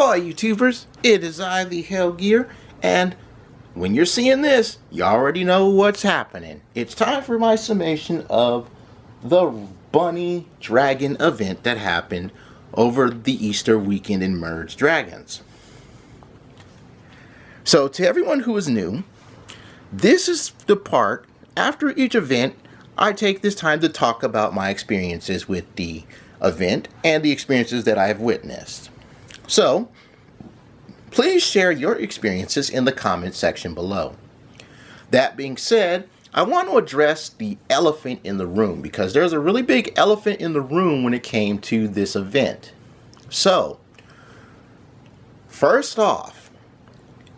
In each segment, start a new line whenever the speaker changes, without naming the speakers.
Hi YouTubers, it is I, the Hellgear, and when you're seeing this, you already know what's happening. It's time for my summation of the Bunny Dragon event that happened over the Easter weekend in Merge Dragons. So to everyone who is new, this is the part, after each event, I take this time to talk about my experiences with the event and the experiences that I have witnessed. So, please share your experiences in the comment section below. That being said, I want to address the elephant in the room because there's a really big elephant in the room when it came to this event. So, first off,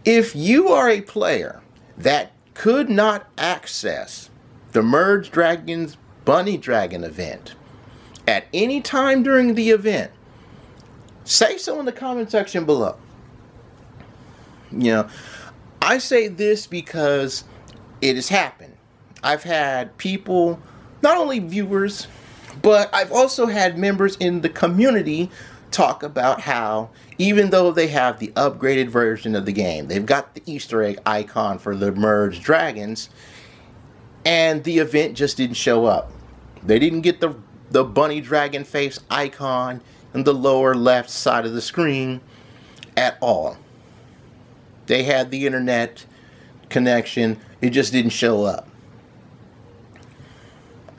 if you are a player that could not access the Merge Dragons Bunny Dragon event at any time during the event, say so in the comment section below. You know, I say this because it has happened. I've had people, not only viewers, but I've also had members in the community talk about how even though they have the upgraded version of the game, they've got the Easter egg icon for the Merged Dragons, and the event just didn't show up. They didn't get the bunny dragon face icon in the lower left side of the screen at all. They had the internet connection, it just didn't show up.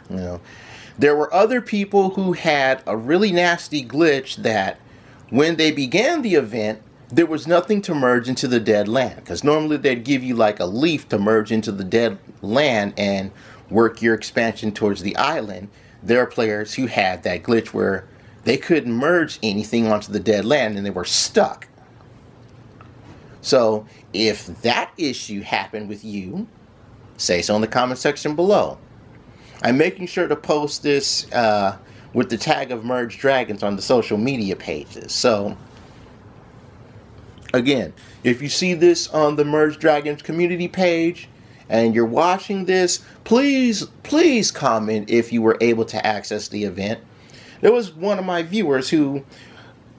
You know, there were other people who had a really nasty glitch that when they began the event, there was nothing to merge into the dead land, because normally they'd give you like a leaf to merge into the dead land and work your expansion towards the island. There are players who had that glitch where they couldn't merge anything onto the dead land and they were stuck. So if that issue happened with you, say so in the comment section below. I'm making sure to post this with the tag of Merge Dragons on the social media pages. So again, if you see this on the Merge Dragons community page and you're watching this, please comment if you were able to access the event. There was one of my viewers who,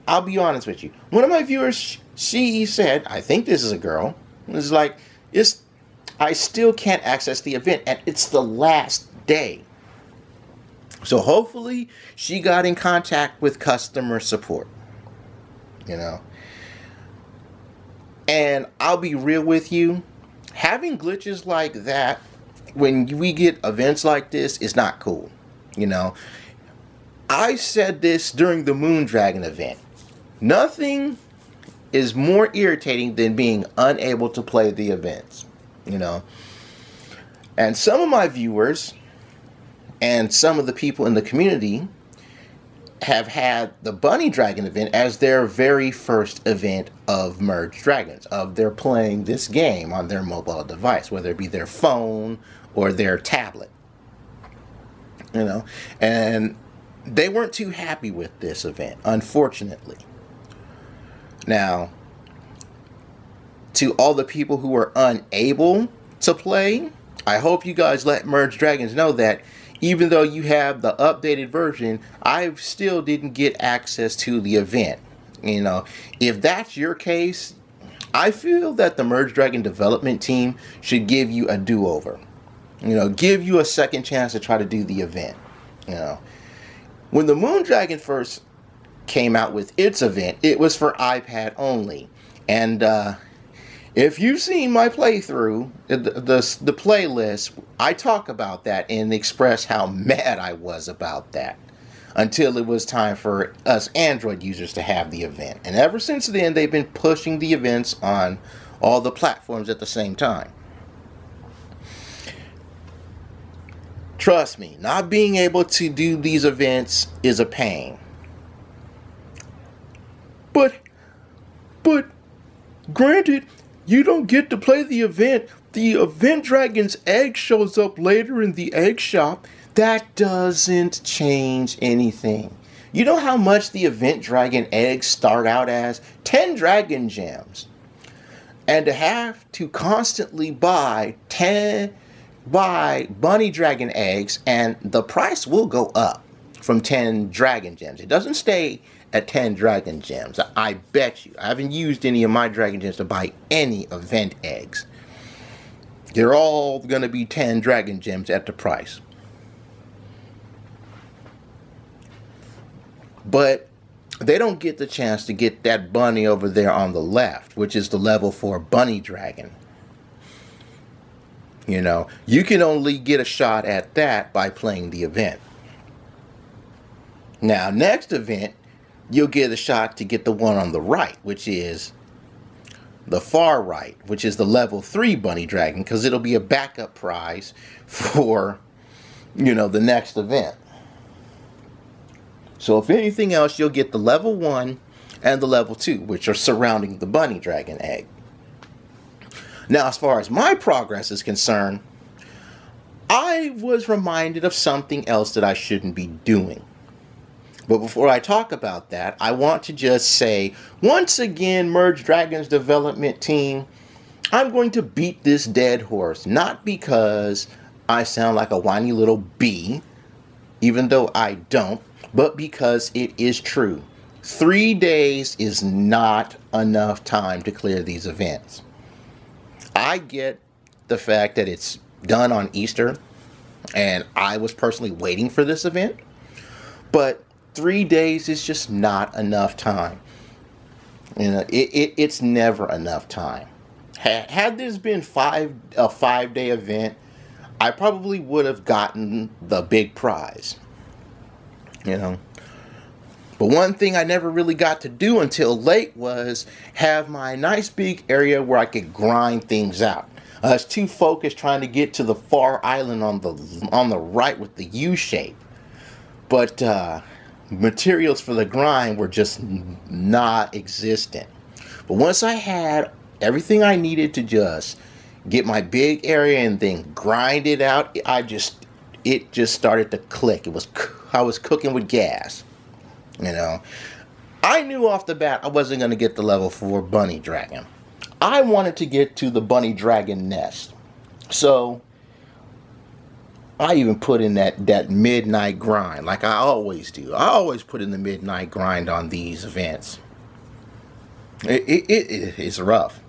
I'll be honest with you, one of my viewers, she said, I think this is a girl, it's like, I still can't access the event and it's the last day. So hopefully she got in contact with customer support, you know. And I'll be real with you, having glitches like that when we get events like this is not cool, you know. I said this during the Moon Dragon event. Nothing is more irritating than being unable to play the events, you know. And some of my viewers and some of the people in the community have had the Bunny Dragon event as their very first event of Merge Dragons, of their playing this game on their mobile device, whether it be their phone or their tablet, you know. And they weren't too happy with this event, unfortunately. Now, to all the people who were unable to play, I hope you guys let Merge Dragons know that even though you have the updated version, I still didn't get access to the event. You know, if that's your case, I feel that the Merge Dragon development team should give you a do-over. You know, give you a second chance to try to do the event. You know, when the Moon Dragon first came out with its event, it was for iPad only. And if you've seen my playthrough, the playlist, I talk about that and express how mad I was about that until it was time for us Android users to have the event. And ever since then, they've been pushing the events on all the platforms at the same time. Trust me, not being able to do these events is a pain. But granted, you don't get to play the event. The Event Dragon's egg shows up later in the egg shop. That doesn't change anything. You know how much the Event Dragon eggs start out as? 10 dragon gems. And to have to constantly buy bunny dragon eggs, and the price will go up from 10 dragon gems. It doesn't stay at 10 dragon gems. I bet you. I haven't used any of my dragon gems to buy any event eggs. They're all going to be 10 dragon gems at the price. But they don't get the chance to get that bunny over there on the left, which is the level 4 bunny dragon. You know, you can only get a shot at that by playing the event. Now, next event, you'll get a shot to get the one on the right, which is the far right, which is the level 3 bunny dragon, because it'll be a backup prize for, you know, the next event. So if anything else, you'll get the level 1 and the level 2, which are surrounding the bunny dragon egg. Now, as far as my progress is concerned, I was reminded of something else that I shouldn't be doing. But before I talk about that, I want to just say, once again, Merge Dragons development team, I'm going to beat this dead horse. Not because I sound like a whiny little bee, even though I don't, but because it is true. 3 days is not enough time to clear these events. I get the fact that it's done on Easter, and I was personally waiting for this event, but 3 days is just not enough time. You know, it's never enough time. Had this been a 5-day event, I probably would have gotten the big prize. You know, but one thing I never really got to do until late was have my nice big area where I could grind things out. I was too focused trying to get to the far island on the right with the U shape. But materials for the grind were just not existent. But once I had everything I needed to just get my big area and then grind it out, it just started to click. I was cooking with gas. You know, I knew off the bat I wasn't going to get the level 4 bunny dragon. I wanted to get to the bunny dragon nest. So I even put in that midnight grind like I always do. I always put in the midnight grind on these events. It's rough.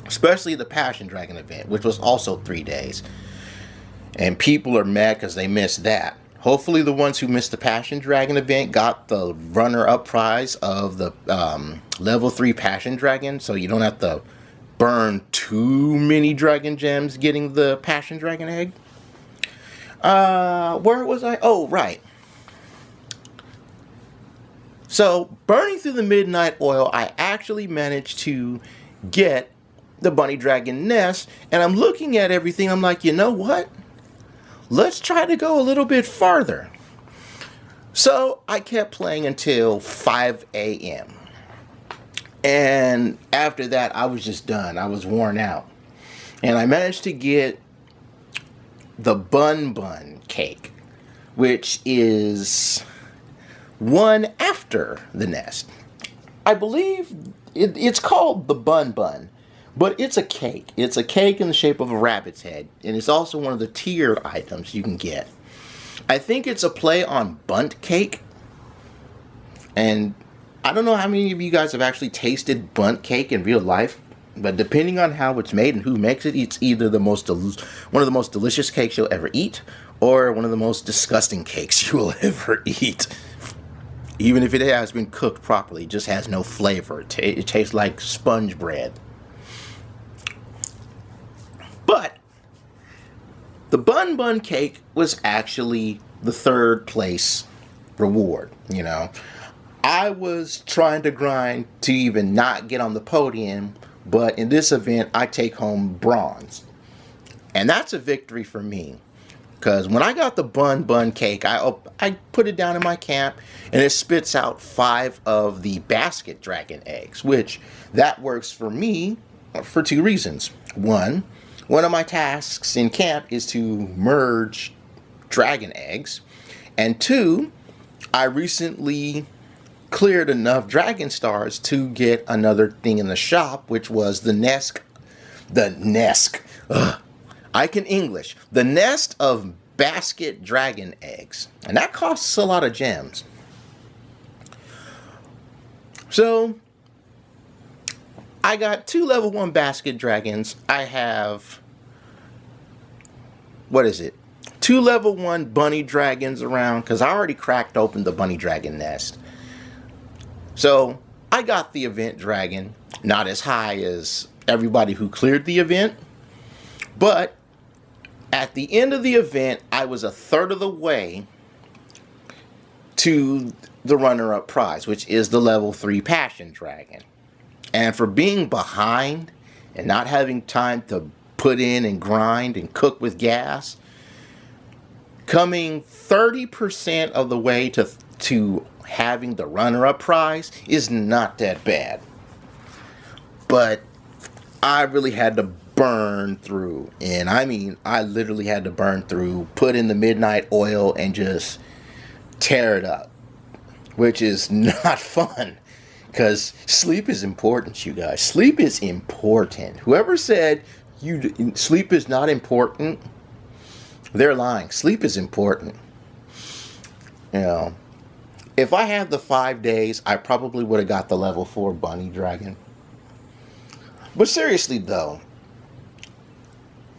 Especially the Passion Dragon event, which was also 3 days. And people are mad because they missed that. Hopefully the ones who missed the Passion Dragon event got the runner-up prize of the level 3 Passion Dragon, so you don't have to burn too many dragon gems getting the Passion Dragon egg. Where was I? Oh, right. So, burning through the midnight oil, I actually managed to get the bunny dragon nest, and I'm looking at everything, I'm like, you know what? Let's try to go a little bit farther. So I kept playing until 5 a.m. And after that, I was just done. I was worn out. And I managed to get the bun cake, which is one after the nest. I believe it's called the bun. But it's a cake. It's a cake in the shape of a rabbit's head. And it's also one of the tiered items you can get. I think it's a play on bunt cake. And I don't know how many of you guys have actually tasted bunt cake in real life. But depending on how it's made and who makes it, it's either one of the most delicious cakes you'll ever eat, or one of the most disgusting cakes you will ever eat. Even if it has been cooked properly, it just has no flavor. It tastes like sponge bread. But the bun cake was actually the 3rd place reward, you know. I was trying to grind to even not get on the podium, but in this event, I take home bronze. And that's a victory for me. Because when I got the bun cake, I put it down in my camp, and it spits out 5 of the basket dragon eggs, which that works for me for 2 reasons. One of my tasks in camp is to merge dragon eggs. And 2, I recently cleared enough dragon stars to get another thing in the shop, which was the nest. I can English. The nest of basket dragon eggs. And that costs a lot of gems. So I got 2 level 1 basket dragons. I have, what is it? 2 level 1 bunny dragons around, because I already cracked open the bunny dragon nest. So I got the event dragon, not as high as everybody who cleared the event, but at the end of the event, I was a third of the way to the runner-up prize, which is the level 3 passion dragon. And for being behind and not having time to put in and grind and cook with gas, coming 30% of the way to having the runner-up prize is not that bad. But I really had to burn through, and I mean, I literally had to burn through, put in the midnight oil and just tear it up, which is not fun, because sleep is important, you guys. Sleep is important. Whoever said sleep is not important, they're lying. Sleep is important. You know, if I had the 5 days, I probably would have got the level 4 bunny dragon. But seriously though,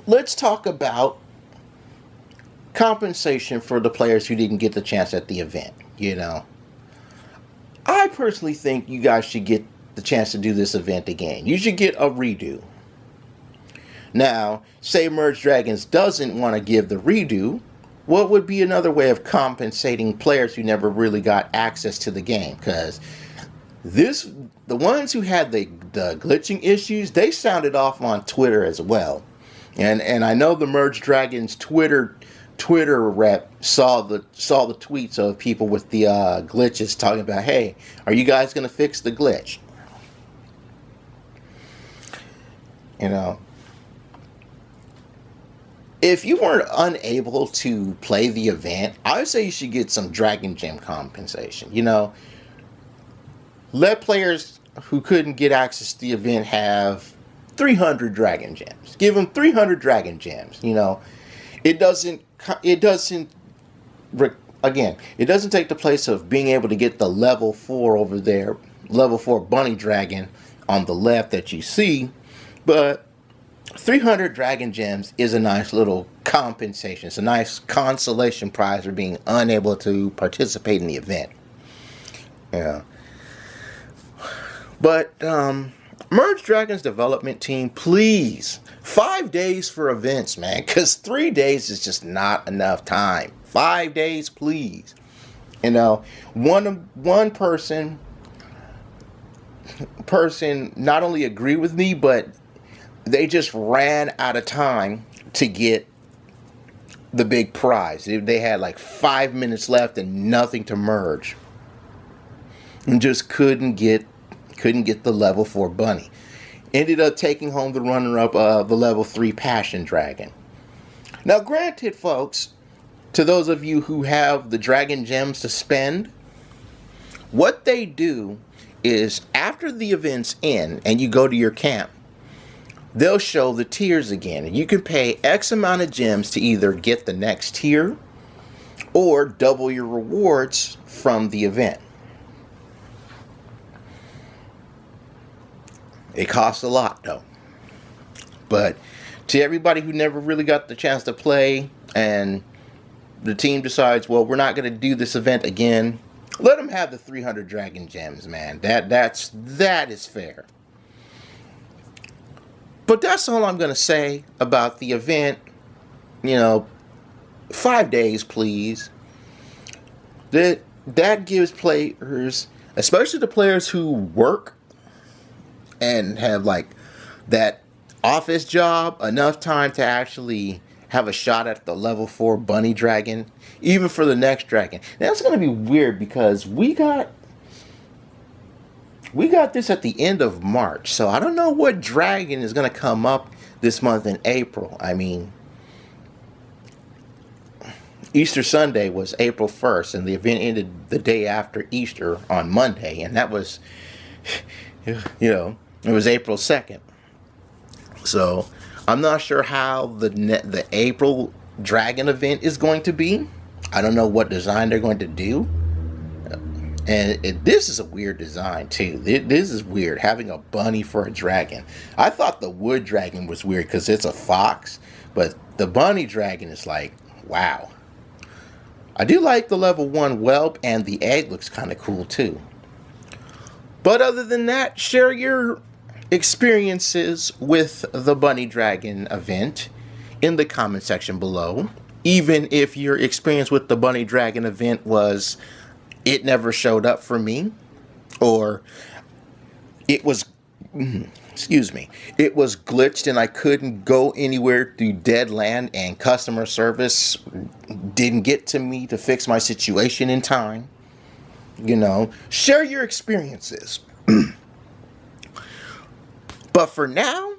let's talk about compensation for the players who didn't get the chance at the event. You know, I personally think you guys should get the chance to do this event again. You should get a redo. Now, say Merge Dragons doesn't want to give the redo, what would be another way of compensating players who never really got access to the game? Because the ones who had the glitching issues, they sounded off on Twitter as well. And I know the Merge Dragons Twitter rep saw the tweets of people with the glitches talking about, hey, are you guys going to fix the glitch? You know, if you weren't unable to play the event, I would say you should get some Dragon Gem compensation. You know, let players who couldn't get access to the event have 300 Dragon Gems. Give them 300 Dragon Gems. You know, it doesn't take the place of being able to get the level 4 over there, level 4 bunny dragon on the left that you see, but 300 Dragon Gems is a nice little compensation. It's a nice consolation prize for being unable to participate in the event. Yeah. But Merge Dragons development team, please, 5 days for events, man, because 3 days is just not enough time. 5 days, please. You know, one person not only agreed with me, but they just ran out of time to get the big prize. They had like 5 minutes left and nothing to merge, and just couldn't get the level 4 bunny. Ended up taking home the runner-up of the level 3 passion dragon. Now, granted, folks, to those of you who have the Dragon Gems to spend, what they do is after the event's end and you go to your camp, they'll show the tiers again, and you can pay X amount of gems to either get the next tier or double your rewards from the event. It costs a lot though. But to everybody who never really got the chance to play and the team decides, well, we're not going to do this event again, let them have the 300 Dragon Gems, man. That is fair. But that's all I'm going to say about the event. You know, 5 days, please. That gives players, especially the players who work and have like that office job, enough time to actually have a shot at the level 4 bunny dragon, even for the next dragon. Now, that's going to be weird because we got this at the end of March, so I don't know what dragon is going to come up this month in April. I mean, Easter Sunday was April 1st, and the event ended the day after Easter on Monday, and that was, you know, it was April 2nd. So I'm not sure how the April dragon event is going to be. I don't know what design they're going to do. And this is a weird design too. This is weird, having a bunny for a dragon. I thought the wood dragon was weird because it's a fox, but the bunny dragon is like, wow. I do like the level 1 whelp, and the egg looks kind of cool too. But other than that, share your experiences with the bunny dragon event in the comment section below. Even if your experience with the bunny dragon event was it never showed up for me, or it was it was glitched and I couldn't go anywhere through dead land and customer service didn't get to me to fix my situation in time. Share your experiences. But for now,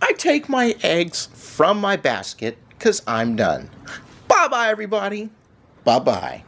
I take my eggs from my basket because I'm done. Bye-bye, everybody. Bye-bye.